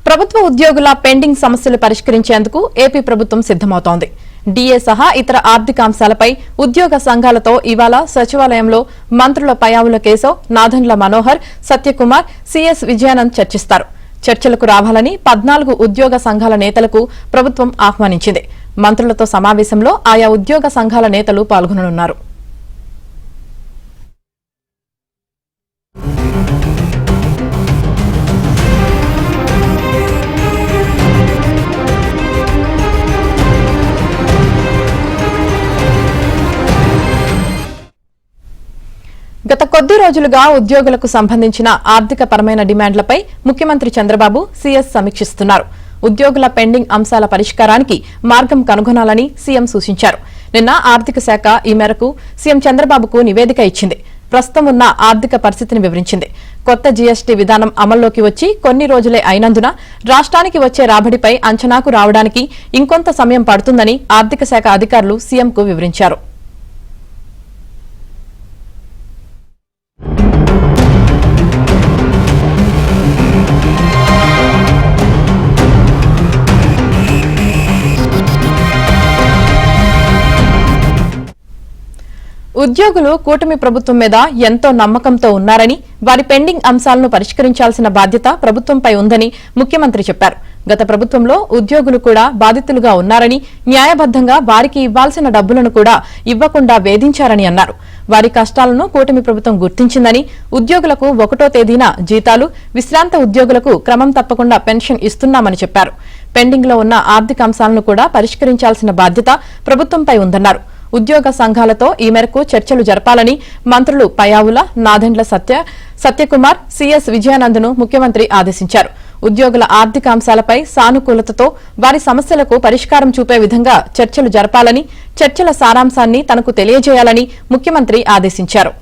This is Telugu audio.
ప్రభుత్వ ఉద్యోగుల పెండింగ్ సమస్యలు పరిష్కరించేందుకు ఏపీ ప్రభుత్వం సిద్దమవుతోంది. డీఏ సహా ఇతర ఆర్థిక అంశాలపై ఉద్యోగ సంఘాలతో ఇవాళ సచివాలయంలో మంత్రుల పయ్యావుల కేశవ్, నాదెండ్ల మనోహర్, సత్యకుమార్, సీఎస్ విజయానంద్ చర్చిస్తారు. చర్చలకు రావాలని 14 ఉద్యోగ సంఘాల నేతలకు ప్రభుత్వం ఆహ్వానించింది. మంత్రులతో సమావేశంలో ఆయా ఉద్యోగ సంఘాల నేతలు పాల్గొననున్నారు. గత కొద్ది రోజులుగా ఉద్యోగులకు సంబంధించిన ఆర్థిక పరమైన డిమాండ్లపై ముఖ్యమంత్రి చంద్రబాబు సీఎస్ సమీక్షిస్తున్నారు. ఉద్యోగుల పెండింగ్ అంశాల పరిష్కారానికి మార్గం కనుగొనాలని సీఎం సూచించారు. నిన్న ఆర్థిక శాఖ ఈ మేరకు సీఎం చంద్రబాబుకు నివేదిక ఇచ్చింది. ప్రస్తుతం ఉన్న ఆర్థిక పరిస్థితిని వివరించింది. కొత్త జీఎస్టీ విధానం అమల్లోకి వచ్చి కొన్ని రోజులే అయినందున రాష్ట్రానికి వచ్చే రాబడిపై అంచనాకు రావడానికి ఇంకొంత సమయం పడుతుందని ఆర్థిక శాఖ అధికారులు సీఎంకు వివరించారు. ఉద్యోగులు కూటమి ప్రభుత్వం మీద ఎంతో నమ్మకంతో ఉన్నారని, వారి పెండింగ్ అంశాలను పరిష్కరించాల్సిన బాధ్యత ప్రభుత్వంపై ఉందని ముఖ్యమంత్రి చెప్పారు. గత ప్రభుత్వంలో ఉద్యోగులు కూడా బాధితులుగా ఉన్నారని, న్యాయబద్దంగా వారికి ఇవ్వాల్సిన డబ్బులను కూడా ఇవ్వకుండా వేధించారని అన్నారు. వారి కష్టాలను కూటమి ప్రభుత్వం గుర్తించిందని, ఉద్యోగులకు 1వ తేదీన జీతాలు, విశ్రాంత ఉద్యోగులకు క్రమం తప్పకుండా పెన్షన్ ఇస్తున్నామని చెప్పారు. పెండింగ్ లో ఉన్న ఆర్థిక అంశాలను కూడా పరిష్కరించాల్సిన బాధ్యత ప్రభుత్వంపై ఉందన్నారు. ఉద్యోగ సంఘాలతో ఈ మేరకు చర్చలు జరపాలని మంత్రులు పయ్యావుల, నాదెండ్ల సత్యకుమార్, సీఎస్ విజయానంద్ను ముఖ్యమంత్రి ఆదేశించారు. ఉద్యోగుల ఆర్థిక అంశాలపై సానుకూలతతో వారి సమస్యలకు పరిష్కారం చూపే విధంగా చర్చలు జరపాలని, చర్చల సారాంశాన్ని తనకు తెలియజేయాలని ముఖ్యమంత్రి ఆదేశించారు.